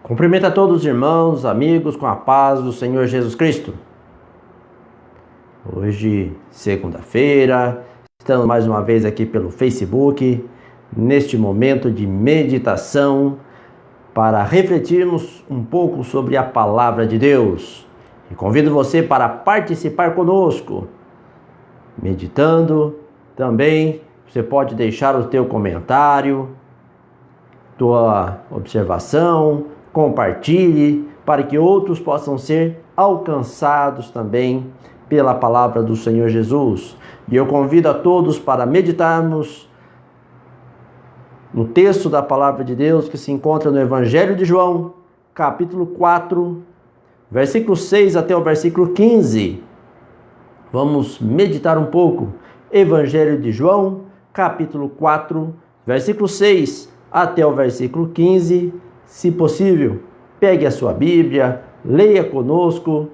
Cumprimento a todos os irmãos, amigos, com a paz do Senhor Jesus Cristo. Hoje, segunda-feira, estamos mais uma vez aqui pelo Facebook, neste momento de meditação, para refletirmos um pouco sobre a Palavra de Deus. E convido você para participar conosco, meditando. Também você pode deixar o teu comentário, tua observação, compartilhe, para que outros possam ser alcançados também pela palavra do Senhor Jesus. E eu convido a todos para meditarmos no texto da palavra de Deus que se encontra no Evangelho de João, capítulo 4, versículo 6 até o versículo 15. Vamos meditar um pouco. Evangelho de João, capítulo 4, versículo 6 até o versículo 15. Se possível, pegue a sua Bíblia, leia conosco,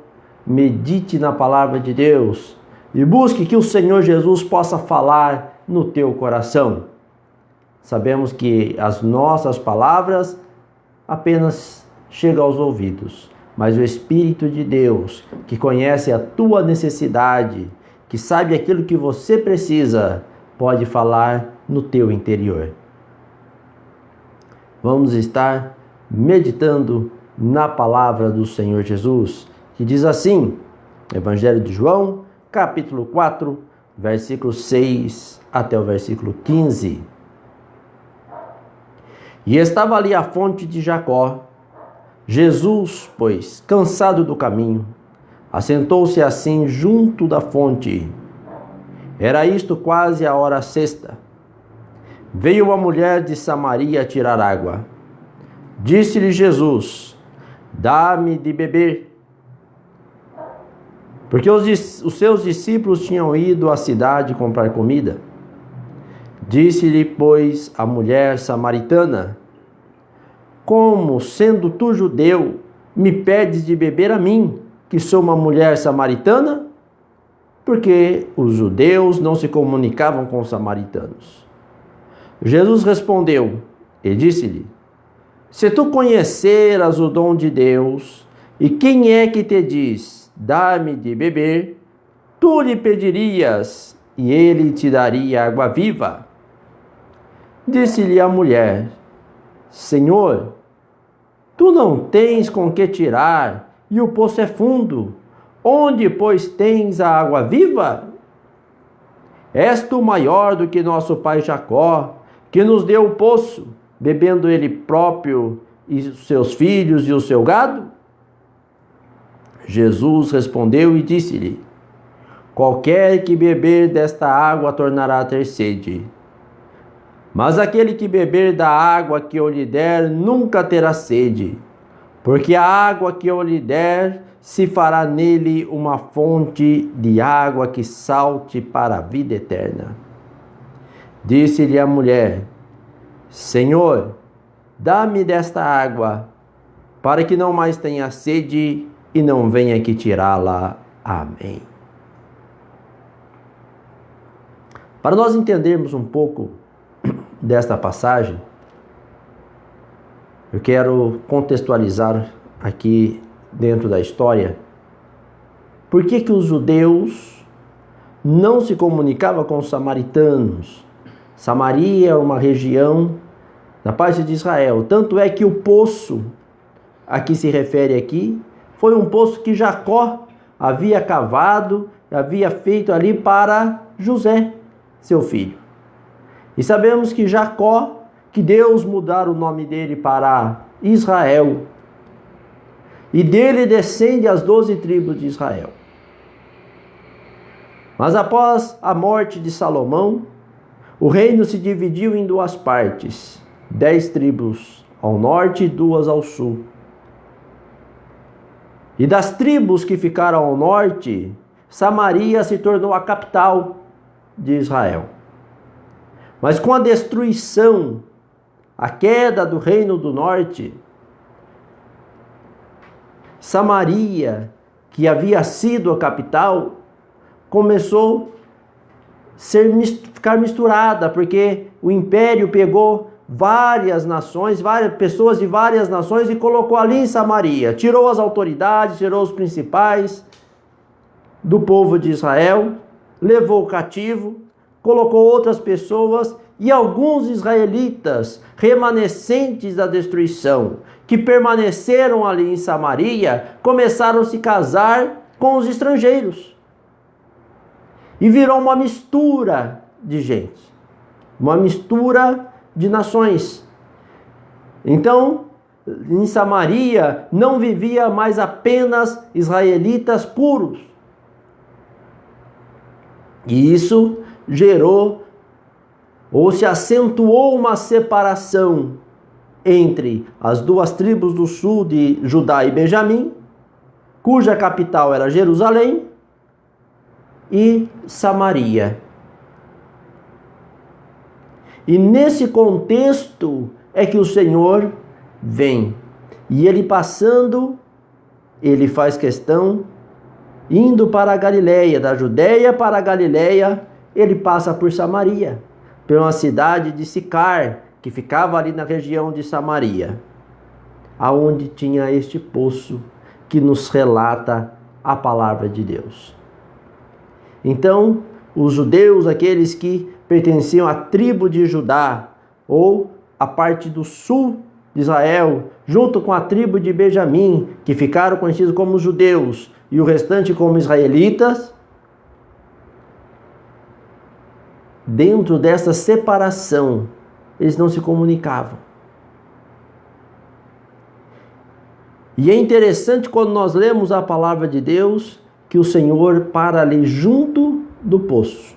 medite na palavra de Deus e busque que o Senhor Jesus possa falar no teu coração. Sabemos que as nossas palavras apenas chegam aos ouvidos, mas o Espírito de Deus, que conhece a tua necessidade, que sabe aquilo que você precisa, pode falar no teu interior. Vamos estar meditando na palavra do Senhor Jesus, que diz assim, Evangelho de João, capítulo 4, versículo 6 até o versículo 15. E estava ali a fonte de Jacó. Jesus, pois, cansado do caminho, assentou-se assim junto da fonte. Era isto quase a hora sexta. Veio uma mulher de Samaria tirar água. Disse-lhe Jesus: dá-me de beber. Porque os seus discípulos tinham ido à cidade comprar comida. Disse-lhe, pois, a mulher samaritana: como, sendo tu judeu, me pedes de beber a mim, que sou uma mulher samaritana? Porque os judeus não se comunicavam com os samaritanos. Jesus respondeu e disse-lhe: se tu conheceras o dom de Deus, e quem é que te diz, dá-me de beber, tu lhe pedirias, e ele te daria água viva. Disse-lhe a mulher: Senhor, tu não tens com que tirar, e o poço é fundo. Onde, pois, tens a água viva? És tu maior do que nosso pai Jacó, que nos deu o poço, bebendo ele próprio e os seus filhos e o seu gado? Jesus respondeu e disse-lhe: qualquer que beber desta água tornará a ter sede. Mas aquele que beber da água que eu lhe der nunca terá sede, porque a água que eu lhe der se fará nele uma fonte de água que salte para a vida eterna. Disse-lhe a mulher: Senhor, dá-me desta água, para que não mais tenha sede e não venha aqui tirá-la. Amém. Para nós entendermos um pouco desta passagem, eu quero contextualizar aqui dentro da história por que os judeus não se comunicavam com os samaritanos. Samaria é uma região da parte de Israel, tanto é que o poço a que se refere aqui foi um poço que Jacó havia cavado, havia feito ali para José, seu filho. E sabemos que Jacó, que Deus mudara o nome dele para Israel, e dele descende as 12 tribos de Israel. Mas após a morte de Salomão, o reino se dividiu em duas partes, 10 tribos ao norte e 2 ao sul. E das tribos que ficaram ao norte, Samaria se tornou a capital de Israel. Mas com a destruição, a queda do reino do norte, Samaria, que havia sido a capital, começou a ficar misturada, porque o império pegou várias nações, várias pessoas de várias nações e colocou ali em Samaria. Tirou as autoridades, tirou os principais do povo de Israel, levou o cativo, colocou outras pessoas e alguns israelitas remanescentes da destruição, que permaneceram ali em Samaria, começaram a se casar com os estrangeiros. E virou uma mistura de gente, uma mistura de nações. Então, em Samaria não vivia mais apenas israelitas puros. E isso gerou ou se acentuou uma separação entre as duas tribos do sul de Judá e Benjamim, cuja capital era Jerusalém, e Samaria. E nesse contexto é que o Senhor vem. E ele passando, ele faz questão, indo para a Galileia, da Judéia para a Galileia, ele passa por Samaria, por uma cidade de Sicar, que ficava ali na região de Samaria, aonde tinha este poço que nos relata a palavra de Deus. Então, os judeus, aqueles que pertenciam à tribo de Judá, ou a parte do sul de Israel, junto com a tribo de Benjamim, que ficaram conhecidos como judeus, e o restante como israelitas, dentro dessa separação, eles não se comunicavam. E é interessante quando nós lemos a palavra de Deus, que o Senhor para ali junto do poço,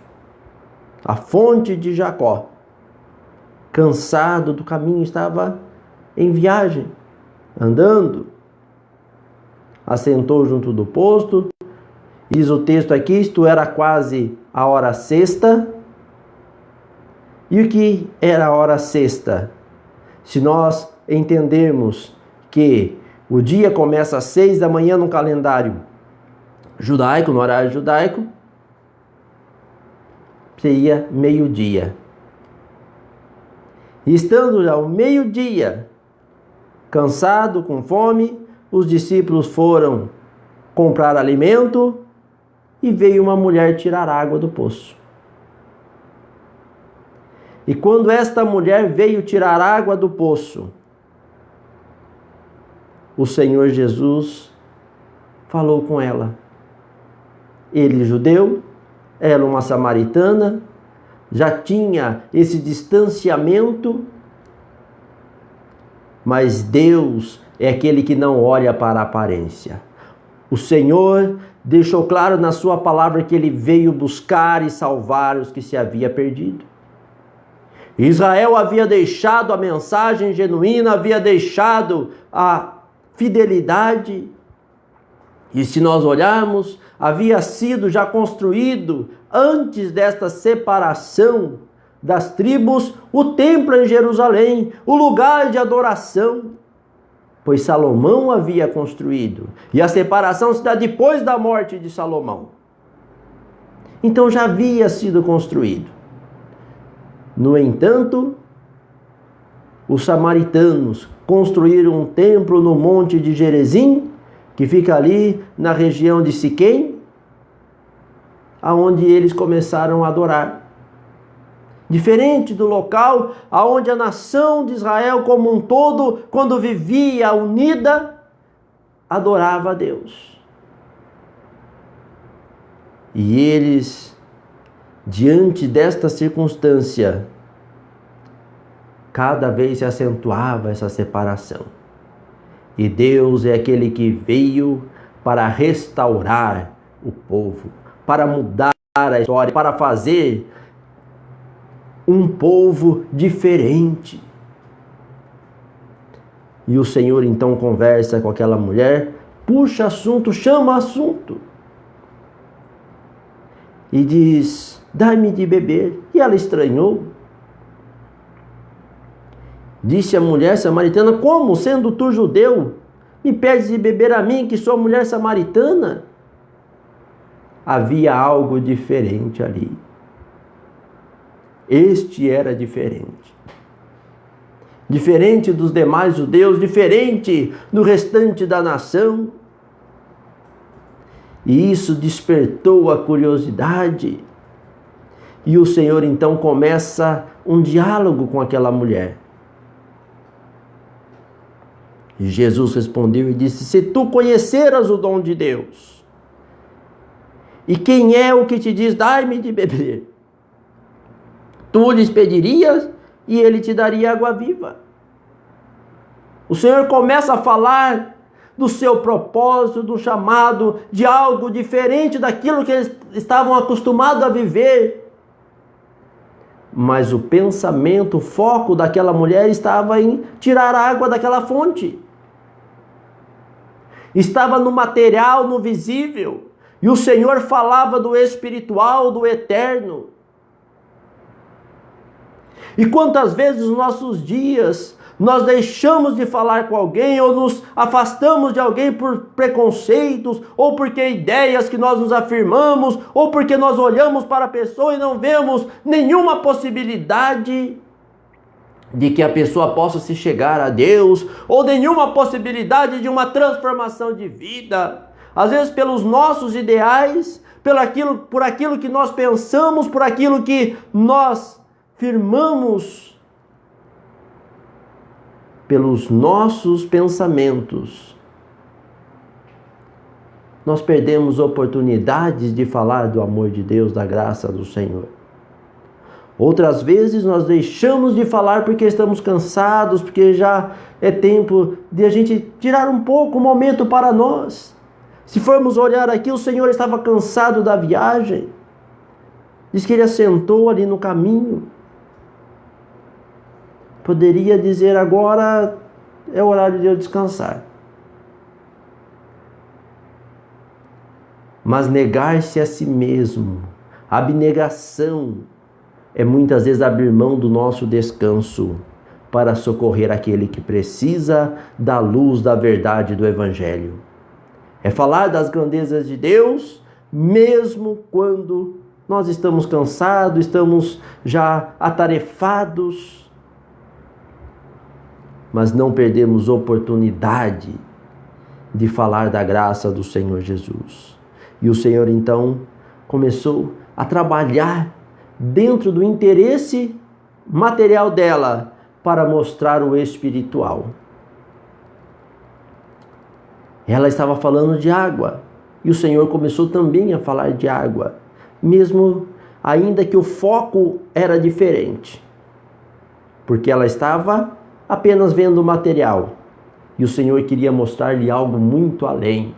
a fonte de Jacó. Cansado do caminho, estava em viagem, andando. Assentou junto do poço. Diz o texto aqui, isto era quase a hora sexta. E o que era a hora sexta? Se nós entendermos que o dia começa às 6 da manhã no calendário judaico, no horário judaico, seria meio-dia. E estando já ao meio-dia, cansado, com fome, os discípulos foram comprar alimento e veio uma mulher tirar água do poço. E quando esta mulher veio tirar água do poço, o Senhor Jesus falou com ela. Ele, judeu, ela uma samaritana, já tinha esse distanciamento, mas Deus é aquele que não olha para a aparência. O Senhor deixou claro na sua palavra que ele veio buscar e salvar os que se havia perdido. Israel havia deixado a mensagem genuína, havia deixado a fidelidade. E se nós olharmos, havia sido já construído, antes desta separação das tribos, o templo em Jerusalém, o lugar de adoração, pois Salomão havia construído, e a separação se dá depois da morte de Salomão. Então já havia sido construído. No entanto, os samaritanos construíram um templo no monte de Gerizim, que fica ali na região de Siquém, aonde eles começaram a adorar. Diferente do local aonde a nação de Israel como um todo, quando vivia unida, adorava a Deus. E eles, diante desta circunstância, cada vez se acentuava essa separação. E Deus é aquele que veio para restaurar o povo, para mudar a história, para fazer um povo diferente. E o Senhor então conversa com aquela mulher, puxa assunto, chama assunto. E diz, dá-me de beber. E ela estranhou. Disse a mulher samaritana, como, sendo tu judeu, me pedes de beber a mim, que sou mulher samaritana? Havia algo diferente ali. Este era diferente. diferente dos demais judeus, diferente do restante da nação. E isso despertou a curiosidade. E o Senhor então começa um diálogo com aquela mulher. E Jesus respondeu e disse: se tu conheceras o dom de Deus, e quem é o que te diz, dai-me de beber, tu lhes pedirias e ele te daria água viva. O Senhor começa a falar do seu propósito, do chamado, de algo diferente daquilo que eles estavam acostumados a viver. Mas o pensamento, o foco daquela mulher estava em tirar água daquela fonte. Estava no material, no visível. E o Senhor falava do espiritual, do eterno. E quantas vezes nos nossos dias nós deixamos de falar com alguém ou nos afastamos de alguém por preconceitos, ou porque ideias que nós nos afirmamos, ou porque nós olhamos para a pessoa e não vemos nenhuma possibilidade de que a pessoa possa se chegar a Deus, ou nenhuma possibilidade de uma transformação de vida. Às vezes pelos nossos ideais, por aquilo que nós pensamos, por aquilo que nós firmamos, pelos nossos pensamentos, nós perdemos oportunidades de falar do amor de Deus, da graça do Senhor. Outras vezes nós deixamos de falar porque estamos cansados, porque já é tempo de a gente tirar um pouco, um momento para nós. Se formos olhar aqui, o Senhor estava cansado da viagem. Diz que ele assentou ali no caminho. Poderia dizer: agora é o horário de eu descansar. Mas negar-se a si mesmo, abnegação, é muitas vezes abrir mão do nosso descanso para socorrer aquele que precisa da luz da verdade do Evangelho. É falar das grandezas de Deus, mesmo quando nós estamos cansados, estamos já atarefados, mas não perdemos oportunidade de falar da graça do Senhor Jesus. E o Senhor então começou a trabalhar dentro do interesse material dela para mostrar o espiritual. Ela estava falando de água e o Senhor começou também a falar de água, mesmo ainda que o foco era diferente, porque ela estava apenas vendo o material e o Senhor queria mostrar-lhe algo muito além.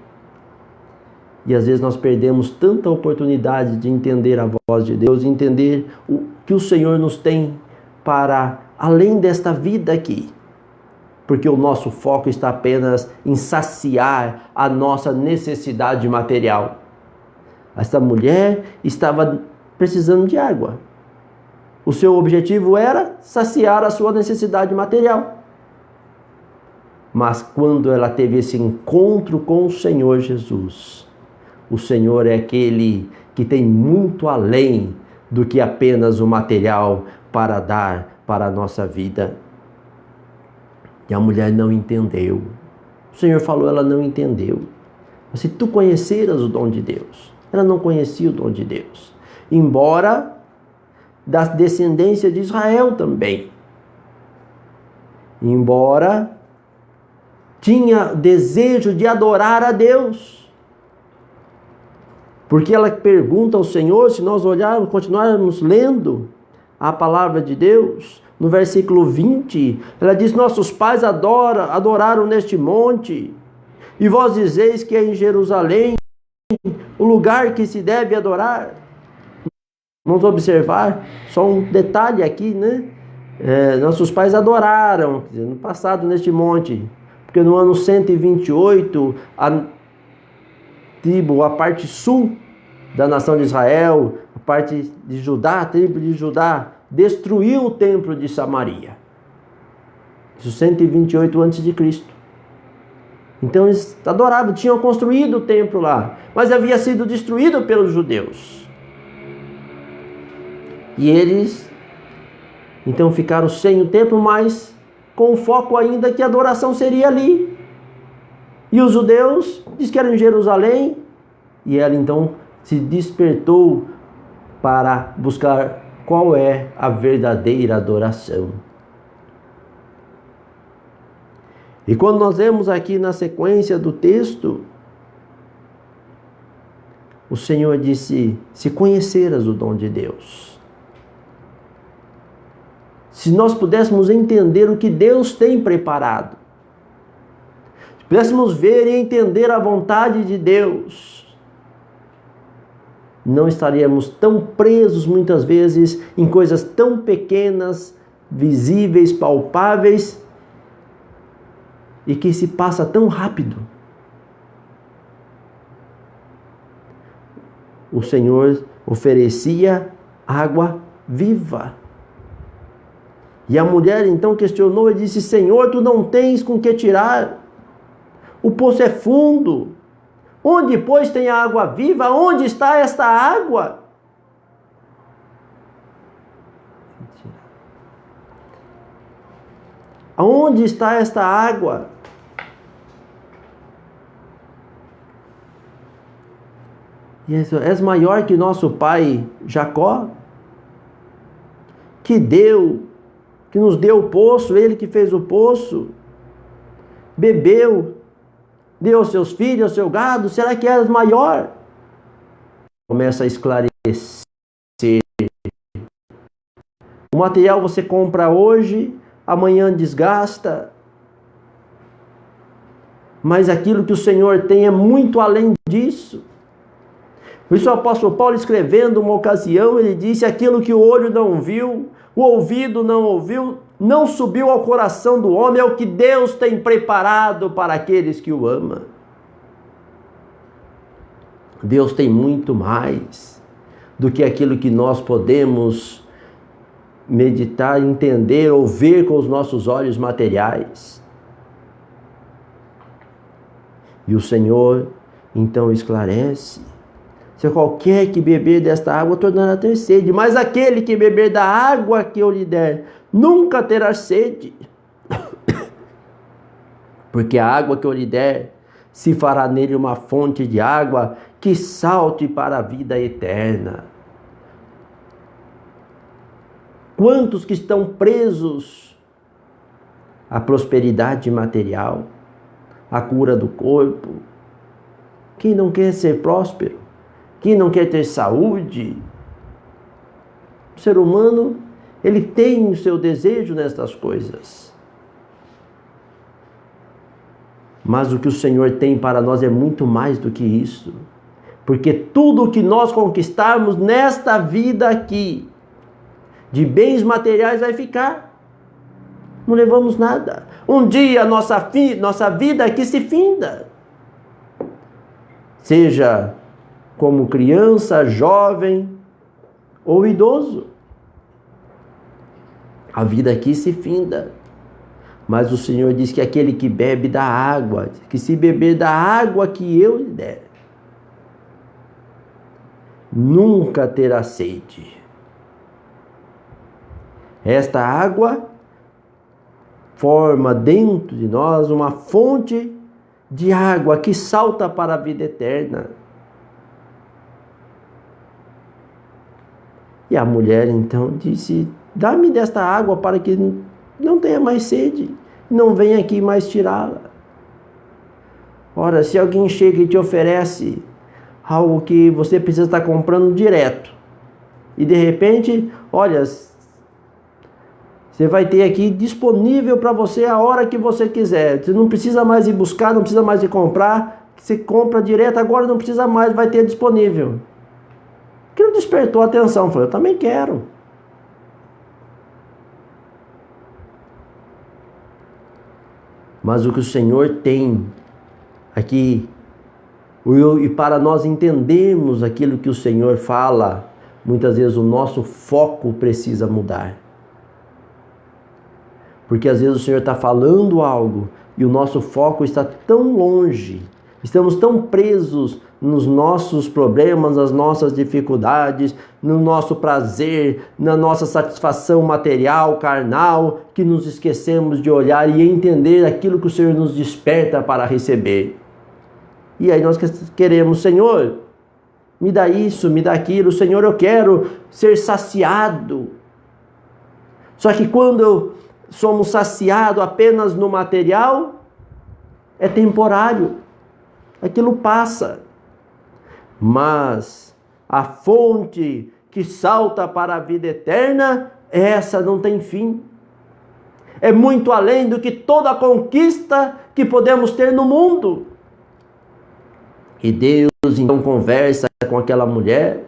E às vezes nós perdemos tanta oportunidade de entender a voz de Deus, de entender o que o Senhor nos tem para além desta vida aqui. Porque o nosso foco está apenas em saciar a nossa necessidade material. Esta mulher estava precisando de água. O seu objetivo era saciar a sua necessidade material. Mas quando ela teve esse encontro com o Senhor Jesus, o Senhor é aquele que tem muito além do que apenas o material para dar para a nossa vida. E a mulher não entendeu. O Senhor falou, ela não entendeu. Mas se tu conheceras o dom de Deus, ela não conhecia o dom de Deus. Embora da descendência de Israel também. Embora tinha desejo de adorar a Deus. Porque ela pergunta ao Senhor, se nós olharmos, continuarmos lendo a palavra de Deus, no versículo 20, ela diz: nossos pais adoraram neste monte, e vós dizeis que é em Jerusalém o lugar que se deve adorar. Vamos observar só um detalhe aqui, né? Nossos pais adoraram, no passado, neste monte, porque no ano 128, a parte sul da nação de Israel, a parte de Judá, a tribo de Judá, destruiu o templo de Samaria. Isso 128 a.C. Então eles adoravam, tinham construído o templo lá, mas havia sido destruído pelos judeus. E eles então ficaram sem o templo, mas com o foco ainda que a adoração seria ali. E os judeus diz que eram em Jerusalém, e ela então se despertou para buscar qual é a verdadeira adoração. E quando nós vemos aqui na sequência do texto, o Senhor disse: se conheceras o dom de Deus, se nós pudéssemos entender o que Deus tem preparado, se pudéssemos ver e entender a vontade de Deus, não estaríamos tão presos muitas vezes em coisas tão pequenas, visíveis, palpáveis, e que se passa tão rápido. O Senhor oferecia água viva. E a mulher então questionou e disse: Senhor, tu não tens com que tirar, o poço é fundo, onde pois tem a água viva? Onde está esta água? Aonde está esta água? E és maior que nosso pai Jacó, que nos deu o poço, ele que fez o poço, bebeu, deu aos seus filhos, ao seu gado. Será que és maior? Começa a esclarecer. O material você compra hoje, amanhã desgasta. Mas aquilo que o Senhor tem é muito além disso. Por isso o apóstolo Paulo, escrevendo uma ocasião, ele disse: aquilo que o olho não viu, o ouvido não ouviu, não subiu ao coração do homem, é o que Deus tem preparado para aqueles que o amam. Deus tem muito mais do que aquilo que nós podemos meditar, entender ou ver com os nossos olhos materiais. E o Senhor então esclarece: se qualquer que beber desta água tornará a ter sede, mas aquele que beber da água que eu lhe der nunca terá sede, porque a água que eu lhe der se fará nele uma fonte de água que salte para a vida eterna. Quantos que estão presos à prosperidade material, à cura do corpo? Quem não quer ser próspero? Quem não quer ter saúde? O ser humano, ele tem o seu desejo nestas coisas. Mas o que o Senhor tem para nós é muito mais do que isso. Porque tudo o que nós conquistarmos nesta vida aqui, de bens materiais, vai ficar. Não levamos nada. Um dia nossa vida aqui se finda. Seja como criança, jovem ou idoso. A vida aqui se finda. Mas o Senhor diz que aquele que bebe da água, que se beber da água que eu lhe der, nunca terá sede. Esta água forma dentro de nós uma fonte de água que salta para a vida eterna. E a mulher então disse: dá-me desta água para que não tenha mais sede, não venha aqui mais tirá-la. Ora, se alguém chega e te oferece algo que você precisa estar comprando direto, e de repente, olha, você vai ter aqui disponível para você a hora que você quiser. Você não precisa mais ir buscar, não precisa mais ir comprar. Você compra direto, agora não precisa mais, vai ter disponível. Aquilo despertou a atenção. Falei: eu também quero. Mas o que o Senhor tem aqui, e para nós entendermos aquilo que o Senhor fala, muitas vezes o nosso foco precisa mudar. Porque às vezes o Senhor está falando algo e o nosso foco está tão longe, Estamos tão presos nos nossos problemas, nas nossas dificuldades, no nosso prazer, na nossa satisfação material, carnal, que nos esquecemos de olhar e entender aquilo que o Senhor nos desperta para receber. E aí nós queremos, Senhor, me dá isso, me dá aquilo, Senhor, eu quero ser saciado. Só que quando somos saciados apenas no material, é temporário. Aquilo passa. Mas a fonte que salta para a vida eterna, essa não tem fim. É muito além do que toda a conquista que podemos ter no mundo. E Deus então conversa com aquela mulher,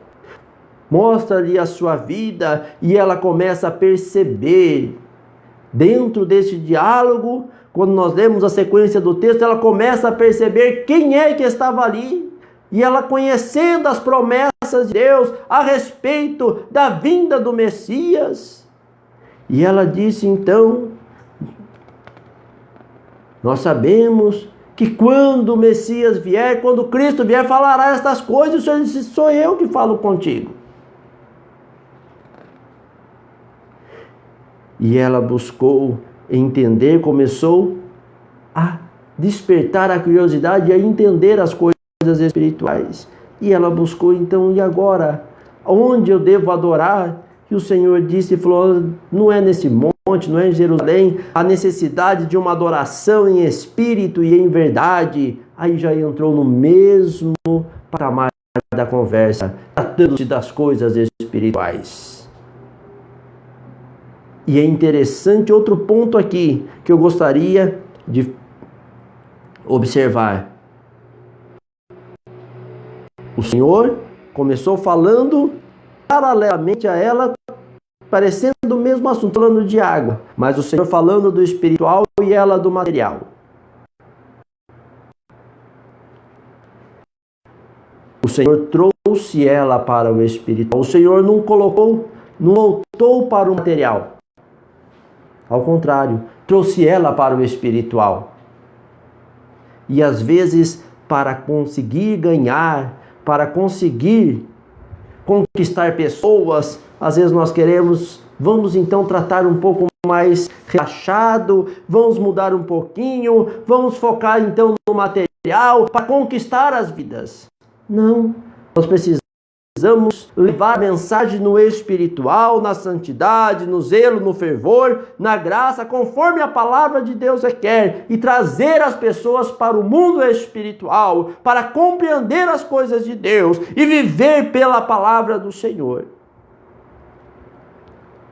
mostra-lhe a sua vida e ela começa a perceber, dentro desse diálogo, quando nós lemos a sequência do texto, ela começa a perceber quem é que estava ali. E ela, conhecendo as promessas de Deus a respeito da vinda do Messias, e ela disse então, nós sabemos que quando o Messias vier, quando Cristo vier, falará estas coisas. O Senhor disse, sou eu que falo contigo. E ela buscou entender, começou a despertar a curiosidade e a entender as coisas espirituais. E ela buscou então, e agora? Onde eu devo adorar? E o Senhor disse, falou, não é nesse monte, não é em Jerusalém, a necessidade de uma adoração em espírito e em verdade. Aí já entrou no mesmo patamar da conversa, tratando-se das coisas espirituais. E é interessante outro ponto aqui que eu gostaria de observar. O Senhor começou falando paralelamente a ela, parecendo o mesmo assunto, falando de água, mas o Senhor falando do espiritual e ela do material. O Senhor trouxe ela para o espiritual. O Senhor não voltou para o material. Ao contrário, trouxe ela para o espiritual. E às vezes, para conseguir ganhar, para conseguir conquistar pessoas, às vezes nós vamos então tratar um pouco mais relaxado, vamos mudar um pouquinho, vamos focar então no material para conquistar as vidas. Não, nós precisamos levar a mensagem no espiritual, na santidade, no zelo, no fervor, na graça, conforme a palavra de Deus requer, e trazer as pessoas para o mundo espiritual, para compreender as coisas de Deus e viver pela palavra do Senhor.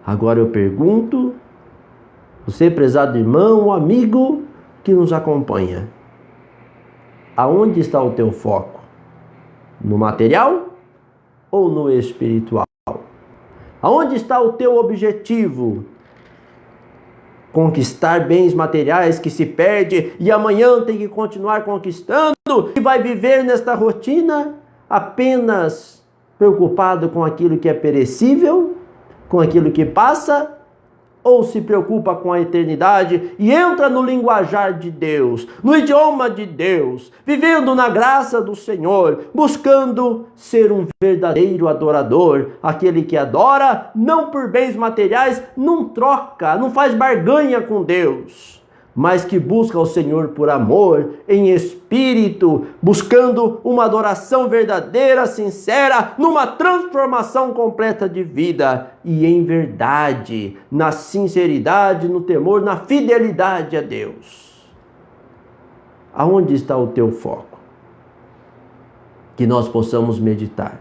Agora eu pergunto, você, prezado irmão, amigo que nos acompanha, aonde está o teu foco? No material ou no espiritual? Aonde está o teu objetivo? Conquistar bens materiais que se perde e amanhã tem que continuar conquistando e vai viver nesta rotina apenas preocupado com aquilo que é perecível, com aquilo que passa, ou se preocupa com a eternidade e entra no linguajar de Deus, no idioma de Deus, vivendo na graça do Senhor, buscando ser um verdadeiro adorador, aquele que adora não por bens materiais, não troca, não faz barganha com Deus, mas que busca o Senhor por amor, em espírito, buscando uma adoração verdadeira, sincera, numa transformação completa de vida e em verdade, na sinceridade, no temor, na fidelidade a Deus. Aonde está o teu foco? Que nós possamos meditar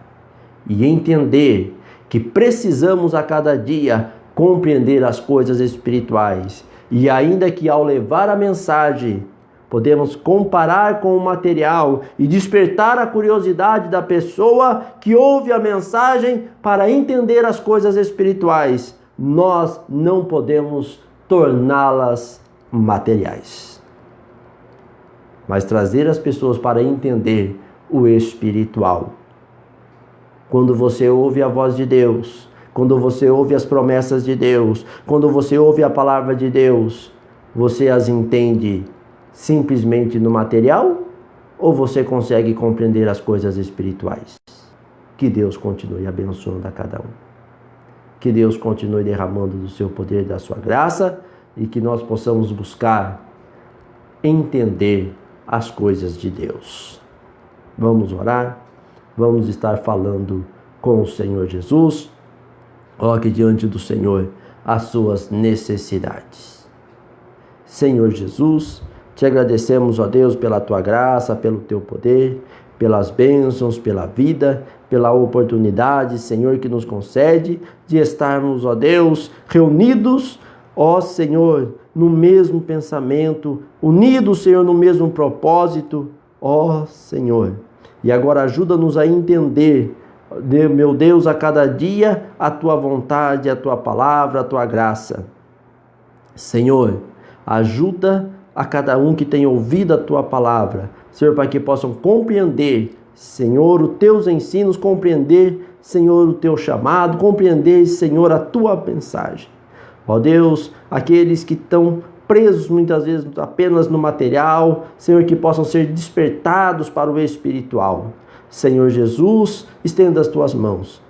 e entender que precisamos a cada dia compreender as coisas espirituais. E ainda que ao levar a mensagem, podemos comparar com o material e despertar a curiosidade da pessoa que ouve a mensagem para entender as coisas espirituais, nós não podemos torná-las materiais, mas trazer as pessoas para entender o espiritual. Quando você ouve a voz de Deus, quando você ouve as promessas de Deus, quando você ouve a palavra de Deus, você as entende simplesmente no material ou você consegue compreender as coisas espirituais? Que Deus continue abençoando a cada um. Que Deus continue derramando do seu poder, da sua graça, e que nós possamos buscar entender as coisas de Deus. Vamos orar, vamos estar falando com o Senhor Jesus. Coloque diante do Senhor as suas necessidades. Senhor Jesus, te agradecemos, ó Deus, pela tua graça, pelo teu poder, pelas bênçãos, pela vida, pela oportunidade, Senhor, que nos concede de estarmos, ó Deus, reunidos, ó Senhor, no mesmo pensamento, unidos, Senhor, no mesmo propósito, ó Senhor. E agora ajuda-nos a entender, meu Deus, a cada dia a tua vontade, a tua palavra, a tua graça. Senhor, ajuda a cada um que tem ouvido a tua palavra, Senhor, para que possam compreender, Senhor, os teus ensinos, compreender, Senhor, o teu chamado, compreender, Senhor, a tua mensagem. Ó Deus, aqueles que estão presos muitas vezes apenas no material, Senhor, que possam ser despertados para o espiritual. Senhor Jesus, estenda as tuas mãos.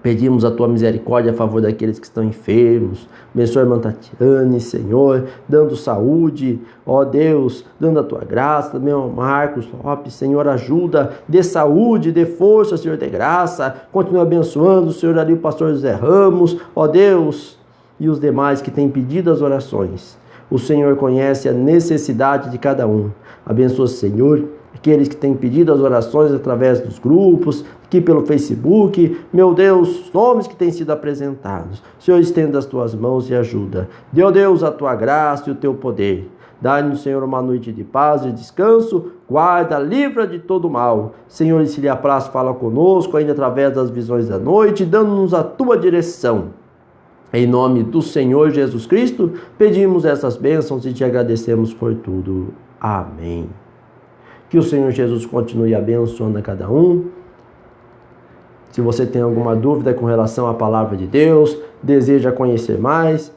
Pedimos a tua misericórdia a favor daqueles que estão enfermos. Abençoa a irmã Tatiane, Senhor, dando saúde, ó Deus, dando a tua graça. Também ao Marcos Lopes, Senhor, ajuda, dê saúde, dê força, Senhor, dê graça. Continua abençoando, Senhor, ali o pastor José Ramos, ó Deus, e os demais que têm pedido as orações. O Senhor conhece a necessidade de cada um. Abençoa, Senhor, aqueles que têm pedido as orações através dos grupos, aqui pelo Facebook, meu Deus, os nomes que têm sido apresentados. Senhor, estenda as tuas mãos e ajuda. Dê, ó Deus, a tua graça e o teu poder. Dá-nos, Senhor, uma noite de paz e descanso. Guarda, livra de todo mal. Senhor, se lhe apraz, fala conosco, ainda através das visões da noite, dando-nos a tua direção. Em nome do Senhor Jesus Cristo, pedimos essas bênçãos e te agradecemos por tudo. Amém. Que o Senhor Jesus continue abençoando a cada um. Se você tem alguma dúvida com relação à palavra de Deus, deseja conhecer mais,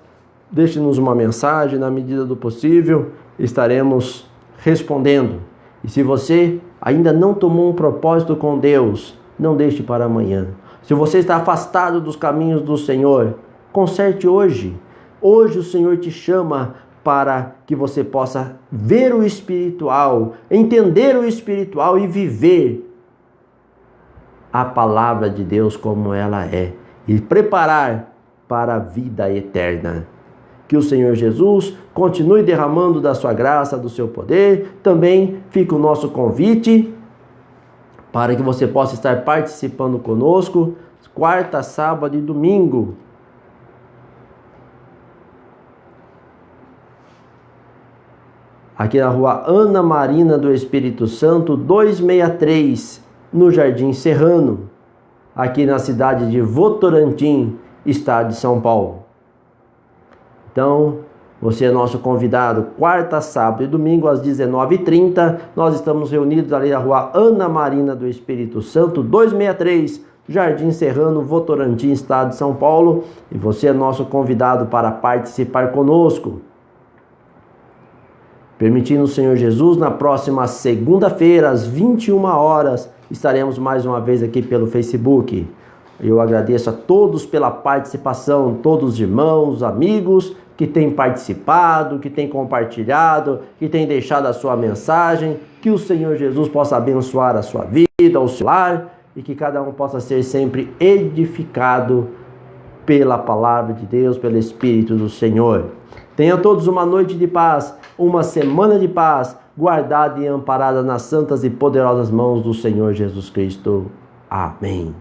deixe-nos uma mensagem, na medida do possível, estaremos respondendo. E se você ainda não tomou um propósito com Deus, não deixe para amanhã. Se você está afastado dos caminhos do Senhor, conserte hoje. Hoje o Senhor te chama para que você possa ver o espiritual, entender o espiritual e viver a palavra de Deus como ela é e preparar para a vida eterna. Que o Senhor Jesus continue derramando da sua graça, do seu poder. Também fica o nosso convite para que você possa estar participando conosco quarta, sábado e domingo. Aqui na rua Ana Marina do Espírito Santo, 263, no Jardim Serrano, aqui na cidade de Votorantim, estado de São Paulo. Então, você é nosso convidado, quarta, sábado e domingo, às 19h30. Nós estamos reunidos ali na rua Ana Marina do Espírito Santo, 263, Jardim Serrano, Votorantim, estado de São Paulo. E você é nosso convidado para participar conosco. Permitindo o Senhor Jesus, na próxima segunda-feira, às 21 horas, estaremos mais uma vez aqui pelo Facebook. Eu agradeço a todos pela participação, todos os irmãos, amigos que têm participado, que têm compartilhado, que têm deixado a sua mensagem. Que o Senhor Jesus possa abençoar a sua vida, o seu lar, e que cada um possa ser sempre edificado pela palavra de Deus, pelo Espírito do Senhor. Tenham todos uma noite de paz, uma semana de paz, guardada e amparada nas santas e poderosas mãos do Senhor Jesus Cristo. Amém.